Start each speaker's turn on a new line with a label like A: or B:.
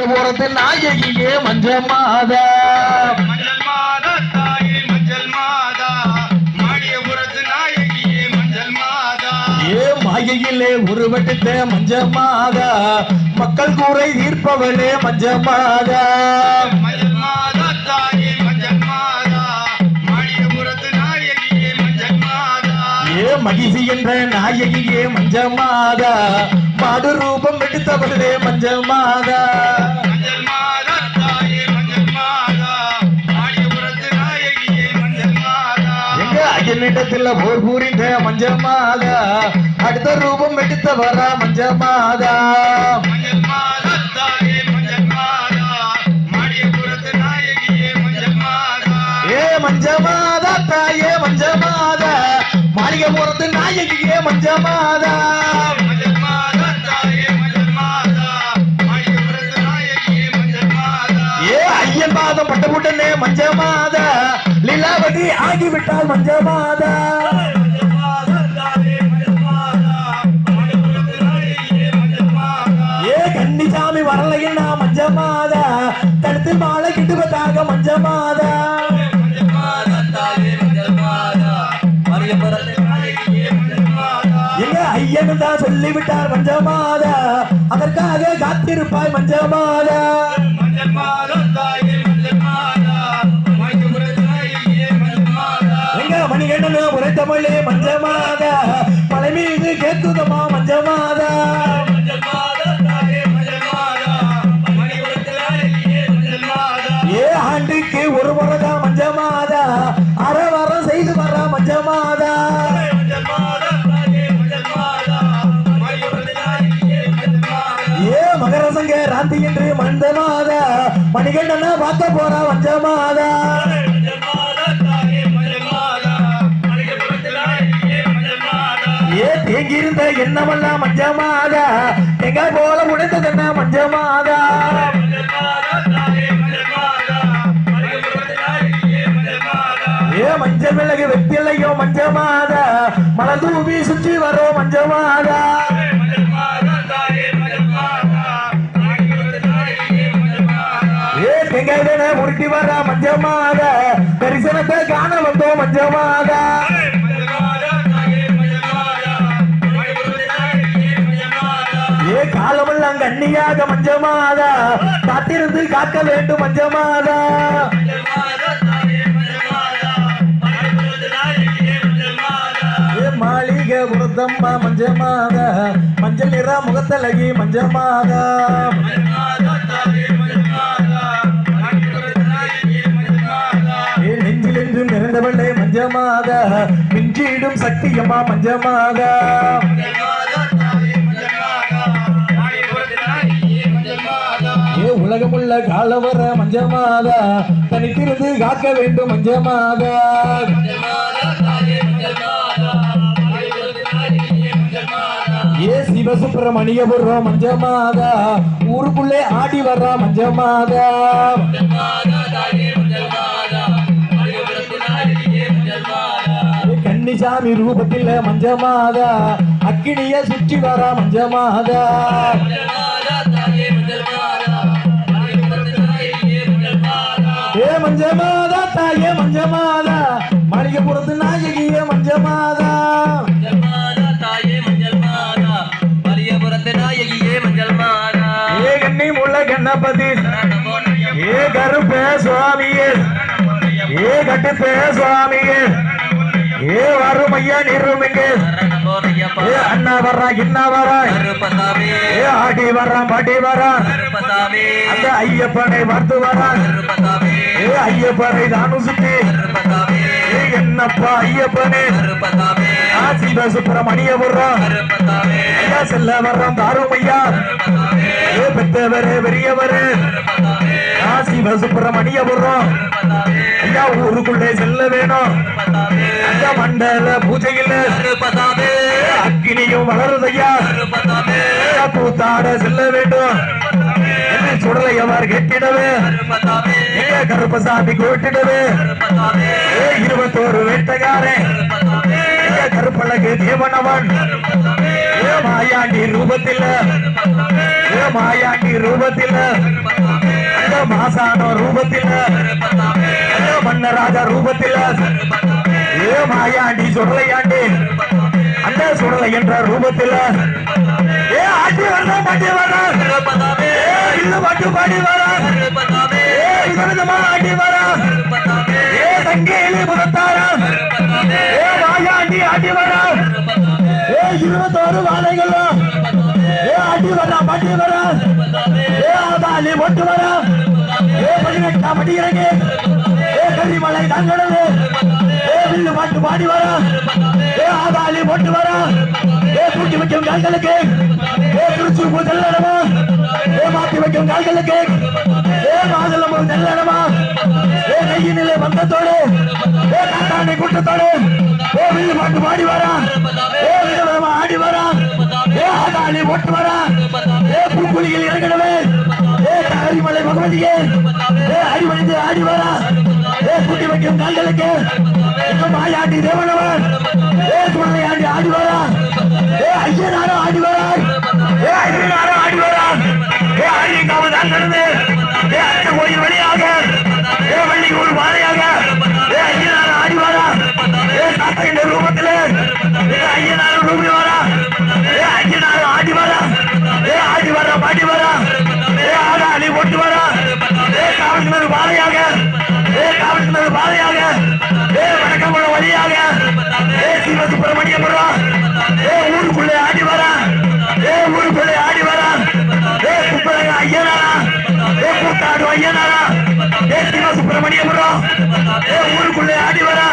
A: போறது நாயகியே மஞ்சள் மாதா
B: மஞ்சள் மாதா தாயே மஞ்சள் மாதா மாடியபுரத்து நாயகியே மஞ்சள் மாதா
A: ஏ மாயையிலே உருவெடுத்த மஞ்சள் மாதா மக்கள் கூரை தீர்ப்பவளே மஞ்சள் மாதா
B: மஞ்சள் மாதா தாயே மஞ்சள் மாதா மாடியபுரத்து நாயகியே மஞ்சள் மாதா
A: ஏ மகிழ்ச்சி என்ற நாயகியே மஞ்சள் மாதா மாடு ரூபம் எடுத்தவளே மஞ்சள் மாதா
B: மஞ்சள் மாதா தாயே மஞ்சள் மாதா மாடியபுரத்து நாயகியே மஞ்சள் மாதா
A: எங்க அயனிடத்தில் போர் புரிந்த மஞ்சள் மாதா அடுத்த ரூபம் எடுத்தவரா மஞ்சள் மாதா
B: மஞ்சள் மாதா தாயே மஞ்சள் மாதா மாடியபுரத்து நாயகியே மஞ்சள் மாதா
A: ஏ மஞ்சள் மாதா தாயே மஞ்சள் மாதா மாளிகை போறது நாயகியே மஞ்சள் மாதா
B: மஞ்சள் மாதா தாயே மஞ்சள் மாதா மாடியபுரத்து நாயகியே மஞ்சள் மாதா
A: ஏ ஐயன் பாதம் பட்டபுட்டனே மஞ்சள் மாதா லீலாவதி ஆகிவிட்டால் மஞ்சள் மாதா
B: மஞ்சள் மாதா தாயே மஞ்சள் மாதா மாடியபுரத்து நாயகியே மஞ்சள் மாதா
A: ஏ கன்னிசாமி வரலைன்னா மஞ்சள் மாதா தடுத்து மாலை கிட்டுவதாக மஞ்சள் மாதா
B: மஞ்சள் மாதா தாயே மஞ்சள் மாதா மாடியபுரத்து நாயகியே மஞ்சள் மாதா
A: எங்க ஐயனு தான் சொல்லிவிட்டார் மஞ்சள் மாதா அதற்காக காத்திருப்பாய் மஞ்சள் மாதா
B: மஞ்சள் மாதா தாயே மஞ்சள் மாதா மாடியபுரத்து நாயகியே மஞ்சள் மாதா
A: எங்க மணிகண்டன் உரைத்தமிழே மஞ்சள் மாதா மலை மீது கேட்குதமா மஞ்சள் மாதா
B: மஞ்சள் மாதா தாயே மஞ்சள் மாதா மாடியபுரத்து நாயகியே மஞ்சள் மாதா
A: ஏ ஆண்டுக்கு ஒரு முறைதான் மஞ்சள் மாதா அரை வாரம் செய்து வர மஞ்சள் மாதா
B: மஞ்சள் மாதா தாயே மஞ்சள் மாதா மாடியபுரத்து நாயகியே மஞ்சள் மாதா
A: ஏ மகர சங்க ராந்தி என்று மஞ்சள் மாதா மணிகண்டனா பார்க்க போறா மஞ்சள் மாதா
B: மஞ்சள் மாதா தாயே மஞ்சள் மாதா மாடியபுரத்து நாயகியே மஞ்சள் மாதா
A: ஏ தேங்கி இருந்த எண்ணமெல்லாம் மஞ்சள் மாதா தேங்காய் போல உடைந்ததென்ன மஞ்சள் மாதா
B: மஞ்சள் மாதா தாயே மஞ்சள் மாதா மாடியபுரத்து நாயகியே மஞ்சள் மாதா
A: ஏ மஞ்சள் மிளகு வெப்பிலையோ மஞ்சள் மாதா மலை தூவி சுற்றி வரோம் மஞ்சள் மாதா
B: மஞ்சள் மாதா தாயே மஞ்சள் மாதா மாடியபுரத்து நாயகியே மஞ்சள் மாதா
A: ஏ தேங்காய் வேண உருட்டி வர மஞ்சள் மாதா தரிசனத்தை காண வந்தோம் மஞ்சள் மாதா
B: மஞ்சள் மாதா தாயே மஞ்சள் மாதா மாடியபுரத்து நாயகியே மஞ்சள் மாதா
A: ஏ காலமெல்லாம் கண்ணியாக மஞ்சள் மாதா காத்திருந்து காக்க வேண்டும் மஞ்சள் மாதா
B: மஞ்சள் மாதா தாயே மஞ்சள் மாதா மாடியபுரத்து நாயகியே மஞ்சள் மாதா
A: ஏ மாளிகை புரத்தம்மா மஞ்சள் மாதா மஞ்சள் நிற முகத்தழகி மஞ்சள் மாதா
B: மஞ்சள் மாதா தாயே மஞ்சள் மாதா மாடியபுரத்து நாயகியே மஞ்சள் மாதா
A: ஏ நெஞ்சில் என்றும் நிறைந்தவளே மஞ்சள் மாதா மிஞ்சிடும் சக்தியம்மா மஞ்சள் மாதா
B: மஞ்சள் மாதா தாயே மஞ்சள் மாதா மாடியபுரத்து நாயகியே மஞ்சள் மாதா
A: ஏ உலகமுள்ள காலவர மஞ்சள் மாதா தனித்திருந்து காக்க வேண்டும் மஞ்சள் மாதா
B: மஞ்சள் மாதா தாயே மஞ்சள் மாதா மாடியபுரத்து நாயகியே மஞ்சள் மாதா
A: ஏ சிவசுப்பிரமணியபுரம் மஞ்சள் மாதா ஊருக்குள்ளே ஆடி வர்றா மஞ்சள் மாதா
B: மஞ்சள் மாதா தாயே மஞ்சள் மாதா மாடியபுரத்து நாயகியே மஞ்சள் மாதா
A: ஏ கன்னிசாமி ரூபத்தில் மஞ்சள் மாதா அக்கினிய சுற்றி வரா மஞ்சள் மாதா
B: மஞ்சள் மாதா தாயே மஞ்சள் மாதா மாடியபுரத்து நாயகியே மஞ்சள் மாதா
A: ஏ மஞ்சள் மாதா தாயே மஞ்சள் மாதா மாளிகைப்புறத்து நாயகியே மஞ்சள் மாதா
B: மஞ்சள் மாதா தாயே மஞ்சள் மாதா மாடியபுரத்து நாயகியே மஞ்சள் மாதா
A: ஏ கண்ணி முள்ள கண்ணபதி ஏ கருப்பே சுவாமியே ஏ கட்டுப்பே சுவாமியே ஏ வரும் ஐயா நிறுமிங்க ஏ அண்ணா வர்றா இன்னா வரா ஏ ஆடி வர்றான் பாட்டி வரான் அந்த ஐயப்பனை பார்த்து வரான் ஏ ஐயப்பனை தானும் சுத்தி ஏ என்னப்பா ஐயப்பனே சிவ சுப்பிரமணியபுரம் ஐயா செல்ல வர்றான் தாரும் ஐயா ஏ பெத்தவரே பெரியவரே சிவ சுப்பிரமணியபுரம் ஐயா ஊருக்குள்ளே செல்ல வேணும் அந்த மண்டல பூஜையில் அக்கினியும் வளருதையா கூத்தாட செல்ல வேண்டும் சுடலையவர் கேட்டிடவே கருப்பசாமி கூட்டிடவே 21 வேட்டக்காரன் கருப்பழகு தேவனவன் மாயாண்டி ரூபத்தில் ஏ மாயாண்டி ரூபத்தில அந்த மாசான ரூபத்தில அந்த மன்னராஜா ரூபத்தில ஏ மாயாண்டி சுடலையாண்டி அந்த சுடலை என்ற ரூபத்தில ஏ ஆட்டி வர்றா பாட்டி வர்றா இல்ல பாட்டு பாடி வரா ஏ விதவிதமா ஆட்டி வரா ஏ தங்கேலி புதத்தாரா ஏ மாயாண்டி ஆட்டி வரா ஏ 21 வாழைகளும் ஏ ஆட்டி வரா பாட்டி வரா ஏ ஆதாலி ஒட்டு வரா ஏ 18ஆம் அடி இறங்கி ஏ கரிமலை தங்கடவே ஏ வில்லு பாட்டு பாடி வரா ஏ ஆதாலி ஒட்டு வரா ஏ தூக்கி வைக்கும் கால்களுக்கு ஏ திருச்சி பூதல்லடமா ஏ மாத்தி வைக்கும் கால்களுக்கு ஏ மாதளம் தெல்லடமா ஏ கையினிலே வந்தத்தோடு ஏ காட்டானை கூட்டத்தோடு ஏ வில்லு பாட்டு பாடி வரா ஏ விதவிதமா ஆடி வரா ஏ ஆதாலி ஒட்டு வரா ஏ பூக்குழியில் இறங்கிடவே ஏ கரிமலை பகவதியே ஏ அடிமணிந்து ஆடி வரா ஏ கூட்டி வைக்கும் கால்களுக்கு மாயாண்டி தேவனவன் ஏ சுடலையாண்டி ஆடி வரா ஏ ஐயனாரோ ஆடி வரா ஏ ஐயனாரோ ஆடி வரா ஏ ஆடிக்காமல் தான் நடந்து ஏ அச்ச கோயில் வழியாக ஏ வள்ளியூர் வாழையாக ஏ ஐயனாரோ ஆடி வரா ஏ தாத்தகின்ற ரூபத்திலே ஏ ஐயனாரோ ரூபி வரா ஏ ஐயனாரோ ஆடி வரா ஏ ஆடி வரா பாடி வரா ஏ ஆடாளி ஒட்டு வரா ஏ காவல்கிணறு வாழையாக ஏ காவல்கிணறு வாழையாக ஏ வடக்கமுள்ள வழியாக ஏ சிவசுப்பிரமணியபுரம் ஏ ஊருக்குள்ளே ஆடி வரா ஏ ஊருக்குள்ளே ஆடி வரா ஏ குப்பரங்க ஐயனாரா ஏ கூத்தாடு ஐயனாரா ஏ சிவசுப்பிரமணியபுரம் ஏ ஊருக்குள்ளே ஆடி வரா